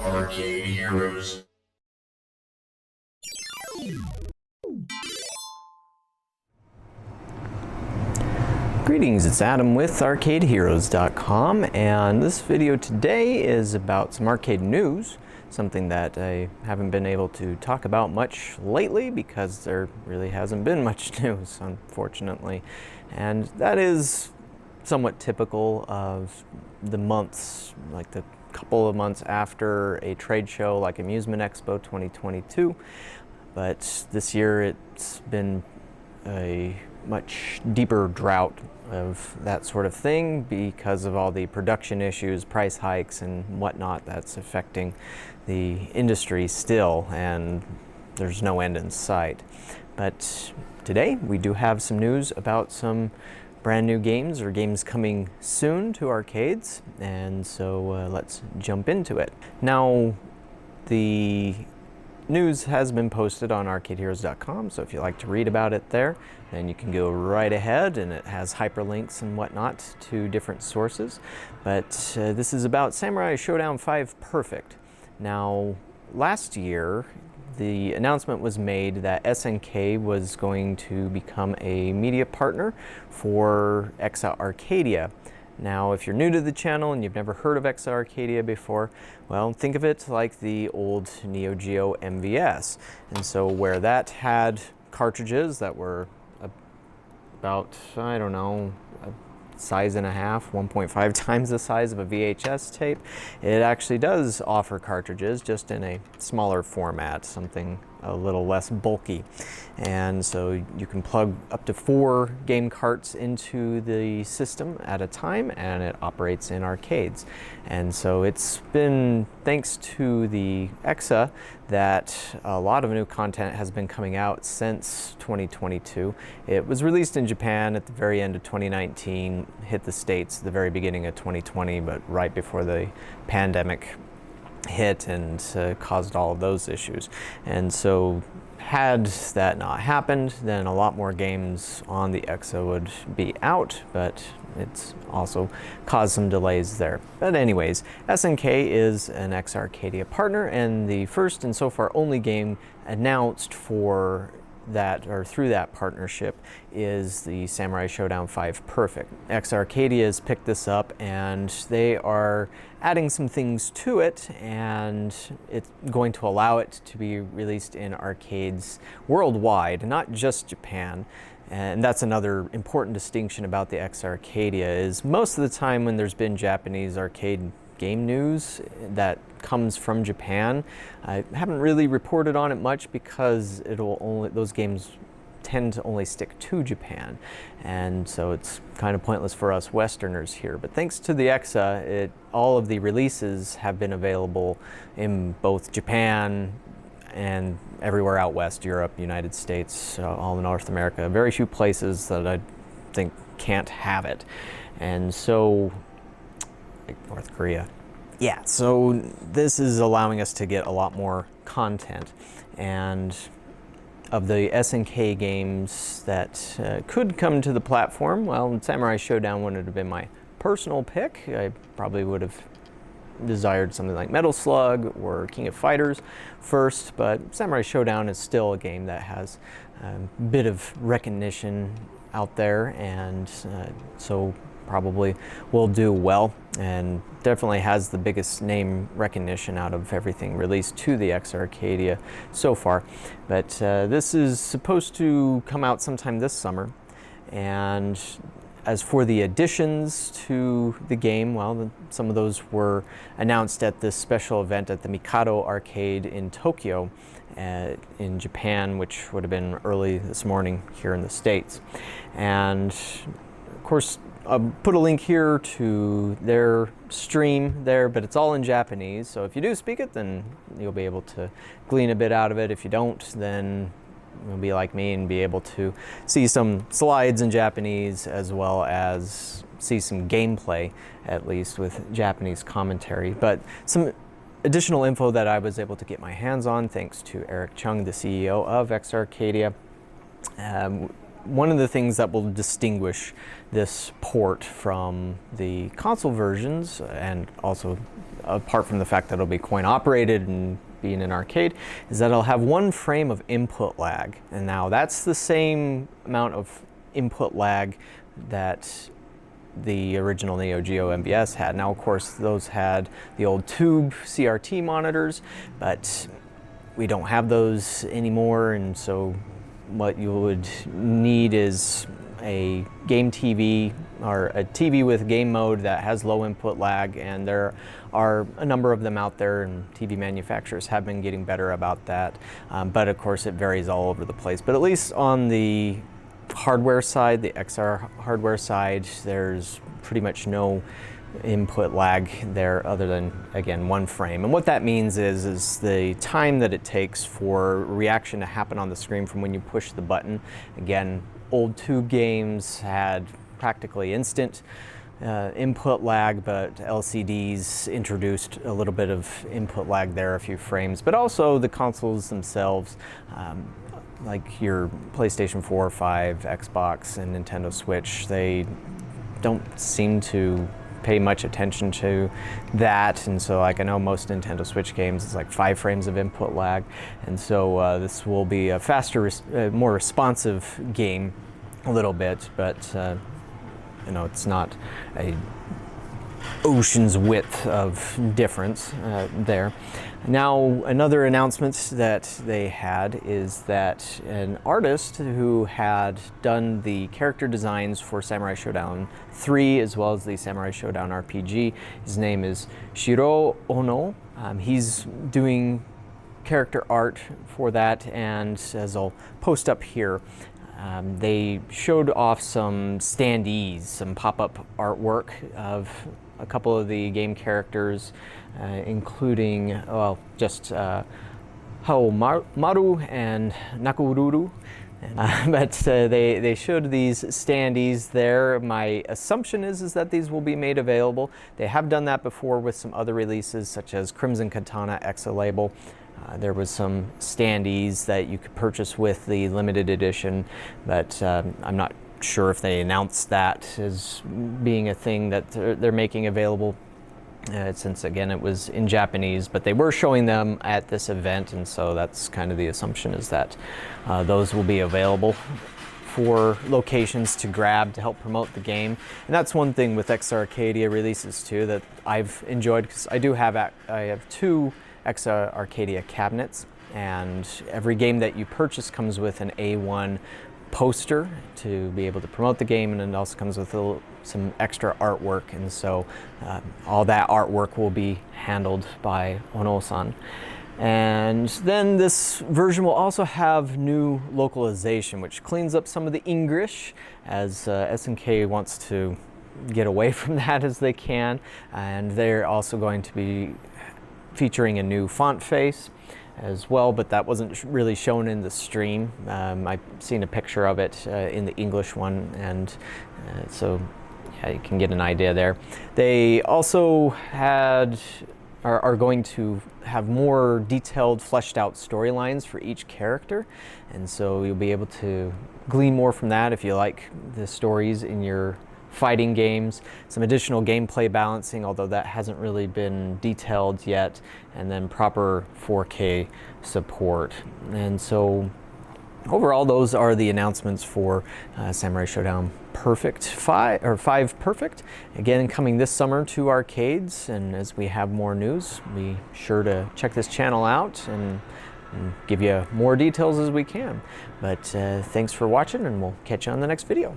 Arcade Heroes. Greetings, it's Adam with ArcadeHeroes.com, and this video today is about some arcade news, something that I haven't been able to talk about much lately because there really hasn't been much news, unfortunately. And that is somewhat typical of the months, like the couple of months after a trade show like Amusement Expo 2022. But this year it's been a much deeper drought of that sort of thing because of all the production issues, price hikes, and whatnot that's affecting the industry still, and there's no end in sight. But today we do have some news about some brand new games or games coming soon to arcades, and so let's jump into it. Now, the news has been posted on arcadeheroes.com, so if you'd like to read about it there, then you can go right ahead, and it has hyperlinks and whatnot to different sources. But this is about Samurai Shodown 5 Perfect. Now, last year, the announcement was made that SNK was going to become a media partner for Exa Arcadia. Now, if you're new to the channel and you've never heard of Exa Arcadia before, well, think of it like the old Neo Geo MVS. And so where that had cartridges that were about, I don't know, a size and a half, 1.5 times the size of a VHS tape, it actually does offer cartridges, just in a smaller format, something a little less bulky. And so you can plug up to 4 game carts into the system at a time, and it operates in arcades. And so it's been thanks to the Exa that a lot of new content has been coming out since 2022. It was released in Japan at the very end of 2019, hit the States at the very beginning of 2020, but right before the pandemic hit and caused all of those issues. And so had that not happened, then a lot more games on the Exa would be out, but it's also caused some delays there. But anyways, SNK is an Exa Arcadia partner, and the first and so far only game announced for that, or through that partnership, is the Samurai Shodown 5 Perfect. Exa Arcadia has picked this up, and they are adding some things to it, and it's going to allow it to be released in arcades worldwide, not just Japan. And that's another important distinction about the Exa Arcadia, is most of the time when there's been Japanese arcade game news that comes from Japan, I haven't really reported on it much because those games tend to only stick to Japan, and so it's kind of pointless for us Westerners here. But thanks to the Exa, all of the releases have been available in both Japan and everywhere out west, Europe, United States, all in North America. Very few places that I think can't have it, and so North Korea. Yeah, so this is allowing us to get a lot more content. And of the SNK games that could come to the platform, well, Samurai Shodown wouldn't have been my personal pick. I probably would have desired something like Metal Slug or King of Fighters first, but Samurai Shodown is still a game that has a bit of recognition out there, and so probably will do well, and definitely has the biggest name recognition out of everything released to the Exa Arcadia so far. But this is supposed to come out sometime this summer. And as for the additions to the game, well, some of those were announced at this special event at the Mikado Arcade in Tokyo in Japan, which would have been early this morning here in the States. And of course, I'll put a link here to their stream there, but it's all in Japanese. So if you do speak it, then you'll be able to glean a bit out of it. If you don't, then you'll be like me and be able to see some slides in Japanese, as well as see some gameplay, at least with Japanese commentary. But some additional info that I was able to get my hands on, thanks to Eric Chung, the CEO of Exa Arcadia. One of the things that will distinguish this port from the console versions, and also apart from the fact that it'll be coin operated and being an arcade, is that it'll have 1 frame of input lag. And now that's the same amount of input lag that the original Neo Geo MVS had. Now, of course, those had the old tube CRT monitors, but we don't have those anymore, and so what you would need is a game TV or a TV with game mode that has low input lag, and there are a number of them out there, and TV manufacturers have been getting better about that. But of course it varies all over the place. But at least on the hardware side, the XR hardware side, there's pretty much no input lag there other than, again, 1 frame. And what that means is the time that it takes for reaction to happen on the screen from when you push the button. Again, old tube games had practically instant input lag, but LCDs introduced a little bit of input lag there, a few frames. But also the consoles themselves, like your PlayStation 4, 5, Xbox, and Nintendo Switch, they don't seem to pay much attention to that. And so, like, I know most Nintendo Switch games, it's like 5 frames of input lag. And so this will be a faster, more responsive game a little bit, but you know, it's not a ocean's width of difference there. Now, another announcement that they had is that an artist who had done the character designs for Samurai Shodown 3 as well as the Samurai Shodown RPG, his name is Shiro Ono. He's doing character art for that, and as I'll post up here, they showed off some standees, some pop-up artwork of a couple of the game characters, including, well, just Haomaru and Nakururu. But they showed these standees there. My assumption is that these will be made available. They have done that before with some other releases, such as Crimson Katana Exa Label. There was some standees that you could purchase with the limited edition, but I'm not sure if they announced that as being a thing that they're making available, since again it was in Japanese, but they were showing them at this event, and so that's kind of the assumption, is that those will be available for locations to grab to help promote the game. And that's one thing with Exa Arcadia releases too that I've enjoyed, because I have 2 Exa Arcadia cabinets, and every game that you purchase comes with an A1 poster to be able to promote the game, and it also comes with some extra artwork, and so all that artwork will be handled by Ono-san. And then this version will also have new localization, which cleans up some of the English, as SNK wants to get away from that as they can. And they're also going to be featuring a new font face as well, but that wasn't really shown in the stream. I've seen a picture of it in the English one, and so yeah, you can get an idea there. They also are going to have more detailed, fleshed out storylines for each character, and so you'll be able to glean more from that if you like the stories in your fighting games. Some additional gameplay balancing, although that hasn't really been detailed yet, and then proper 4K support. And so overall, those are the announcements for Samurai Shodown Perfect 5 Perfect. Again, coming this summer to arcades, and as we have more news, be sure to check this channel out and give you more details as we can. But thanks for watching, and we'll catch you on the next video.